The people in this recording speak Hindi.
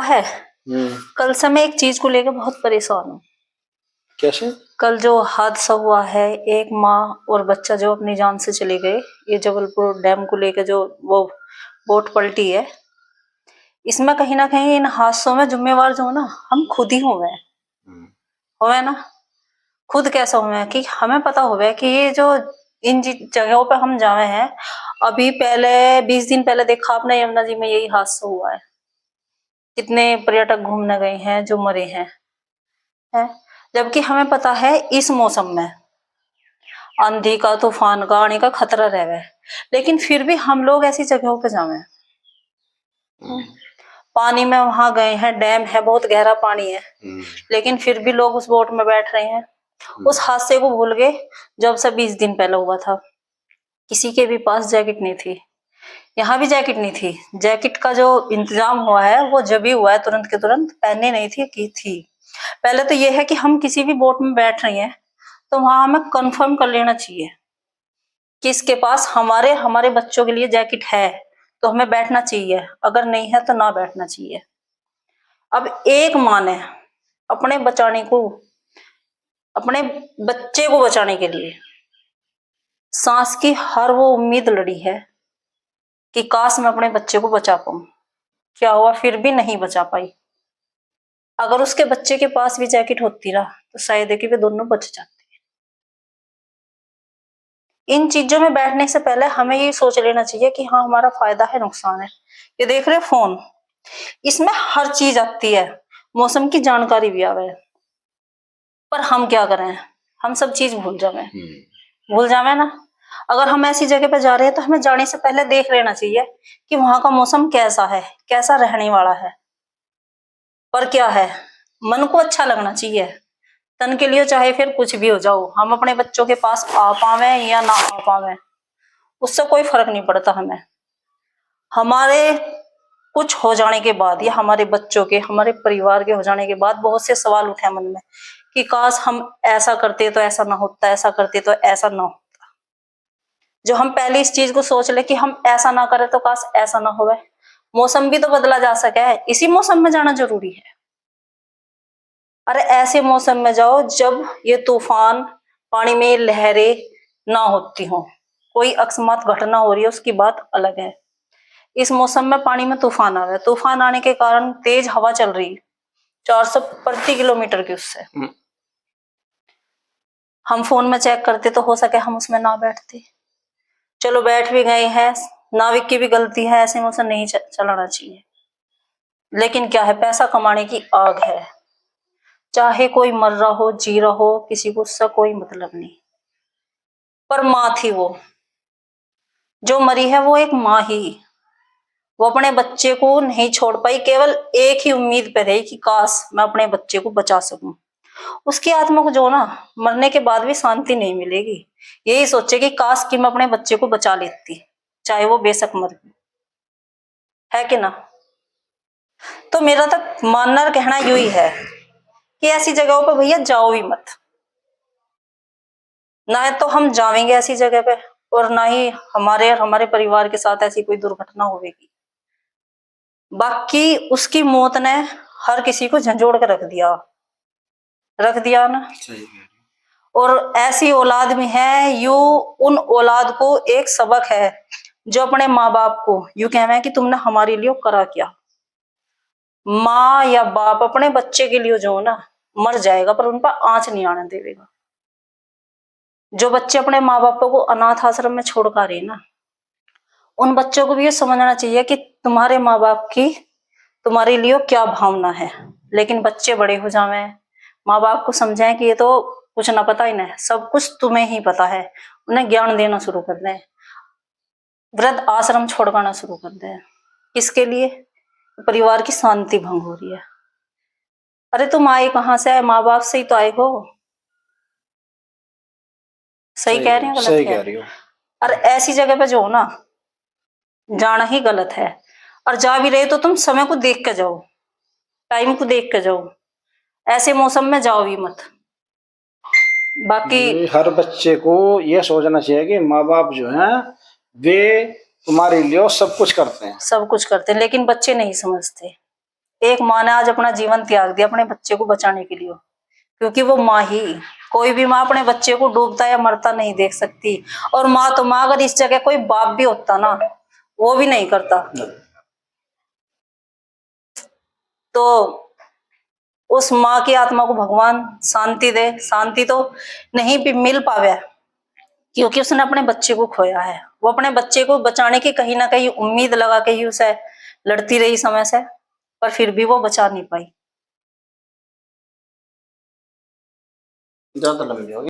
पता है, कल से मैं एक चीज को लेकर बहुत परेशान हूँ। कैसे? कल जो हादसा हुआ है, एक माँ और बच्चा जो अपनी जान से चले गए, ये जबलपुर डैम को लेकर जो वो बोट पलटी है, इसमें कहीं ना कहीं इन हादसों में जिम्मेवार जो ना हम खुद ही हुए ना। खुद कैसा हुए कि हमें पता हुआ कि ये जो इन जगहों पे हम जाए हैं, अभी पहले 20 दिन पहले देखा आपने यमुना जी में यही हादसा हुआ है। कितने पर्यटक घूमने गए हैं जो मरे हैं, है? जबकि हमें पता है इस मौसम में आंधी का, तूफान का आने का खतरा रह है, लेकिन फिर भी हम लोग ऐसी जगहों पे जाए। पानी में वहां गए हैं, डैम है, बहुत गहरा पानी है, लेकिन फिर भी लोग उस बोट में बैठ रहे हैं। उस हादसे को भूल गए जब से 20 दिन पहले हुआ था। किसी के भी पास जैकेट नहीं थी, यहाँ भी जैकेट नहीं थी। जैकेट का जो इंतजाम हुआ है वो जब ही हुआ है, तुरंत के तुरंत पहनने नहीं थी की थी। पहले तो ये है कि हम किसी भी बोट में बैठ रही हैं तो वहां हमें कंफर्म कर लेना चाहिए कि इसके पास हमारे हमारे बच्चों के लिए जैकेट है तो हमें बैठना चाहिए, अगर नहीं है तो ना बैठना चाहिए। अब एक माँ ने अपने बचाने को, अपने बच्चे को बचाने के लिए सांस की हर वो उम्मीद लड़ी है कि काश मैं अपने बच्चे को बचा पाऊं। क्या हुआ, फिर भी नहीं बचा पाई। अगर उसके बच्चे के पास भी जैकेट होती ना तो शायद है कि वे दोनों बच जाते। इन चीजों में बैठने से पहले हमें ये सोच लेना चाहिए कि हाँ, हमारा फायदा है, नुकसान है। ये देख रहे फोन, इसमें हर चीज आती है, मौसम की जानकारी भी आवे, पर हम क्या करें, हम सब चीज भूल जावे ना। अगर हम ऐसी जगह पे जा रहे हैं तो हमें जाने से पहले देख लेना चाहिए कि वहां का मौसम कैसा है, कैसा रहने वाला है। पर क्या है, मन को अच्छा लगना चाहिए, तन के लिए चाहे फिर कुछ भी हो जाओ, हम अपने बच्चों के पास आ पावे या ना आ पावे, उससे कोई फर्क नहीं पड़ता हमें। हमारे कुछ हो जाने के बाद या हमारे बच्चों के, हमारे परिवार के हो जाने के बाद बहुत से सवाल उठे मन में कि काश हम ऐसा करते तो ऐसा ना होता, ऐसा करते तो ऐसा ना होता। जो हम पहले इस चीज को सोच ले कि हम ऐसा ना करें तो काश ऐसा ना होवे। मौसम भी तो बदला जा सके है, इसी मौसम में जाना जरूरी है। अरे ऐसे मौसम में जाओ जब ये तूफान, पानी में लहरें ना होती हो, कोई अकस्मात घटना हो रही है उसकी बात अलग है। इस मौसम में पानी में तूफान आ रहा है, तूफान आने के कारण तेज हवा चल रही 400 प्रति किलोमीटर की, उससे हम फोन में चेक करते तो हो सके हम उसमें ना बैठते। चलो बैठ भी गए हैं, नाविक की भी गलती है, ऐसे मौसम नहीं चलाना चाहिए। लेकिन क्या है, पैसा कमाने की आग है, चाहे कोई मर रहा हो, जी रहा हो, किसी को उससे कोई मतलब नहीं। पर माँ थी वो जो मरी है, वो एक माँ ही, वो अपने बच्चे को नहीं छोड़ पाई, केवल एक ही उम्मीद पे रही कि काश मैं अपने बच्चे को बचा सकूं। उसकी आत्मा को जो ना मरने के बाद भी शांति नहीं मिलेगी, यही सोचे कि काश कि मैं अपने बच्चे को बचा लेती, चाहे वो बेशक मर, है कि ना। तो मेरा तो मानना और कहना यही है कि ऐसी जगहों पर भैया जाओ ही मत। ना तो हम जाएंगे ऐसी जगह पे, और ना ही हमारे और हमारे परिवार के साथ ऐसी कोई दुर्घटना होगी। बाकी उसकी मौत ने हर किसी को झंझोड़ के रख दिया ना। और ऐसी औलाद में है, यू उन औलाद को एक सबक है जो अपने माँ बाप को यू कहना है कि तुमने हमारे लिए करा क्या। माँ या बाप अपने बच्चे के लिए जो ना मर जाएगा पर उन पर आंच नहीं आने देगा। जो बच्चे अपने माँ बापों को अनाथ आश्रम में छोड़ कर रहे ना, उन बच्चों को भी ये समझना चाहिए कि तुम्हारे माँ बाप की तुम्हारे लिए क्या भावना है। लेकिन बच्चे बड़े हो जावे, माँ बाप को समझाएं कि ये तो कुछ ना पता ही नहीं, सब कुछ तुम्हें ही पता है, उन्हें ज्ञान देना शुरू कर दें, वृद्ध आश्रम छोड़वाना शुरू कर दें। किसके लिए? परिवार की शांति भंग हो रही है। अरे तुम आए कहां से? आए माँ बाप से ही तो आए हो। सही कह रही हो, गलत सही कह रही हो। और ऐसी जगह पे जो ना जाना ही गलत है। और जा भी रहे तो तुम समय को देख के जाओ, टाइम को देख के जाओ, ऐसे मौसम में जाओ ही मत। बाकी हर बच्चे को यह सोचना चाहिए कि माँ बाप जो हैं वे तुम्हारे लिए सब कुछ करते हैं, सब कुछ करते हैं, लेकिन बच्चे नहीं समझते। एक माँ ने आज अपना जीवन त्याग दिया अपने बच्चे को बचाने के लिए, क्योंकि वो माँ ही, कोई भी माँ अपने बच्चे को डूबता या मरता नहीं देख सकती। और माँ तो माँ, अगर इस जगह कोई बाप भी होता ना, वो भी नहीं करता। तो उस माँ की आत्मा को भगवान शांति दे। शांति तो नहीं भी मिल पावे, क्योंकि उसने अपने बच्चे को खोया है। वो अपने बच्चे को बचाने की कहीं ना कहीं उम्मीद लगा के ही उसे लड़ती रही समय से, पर फिर भी वो बचा नहीं पाई। ज्यादा लंबी होगी।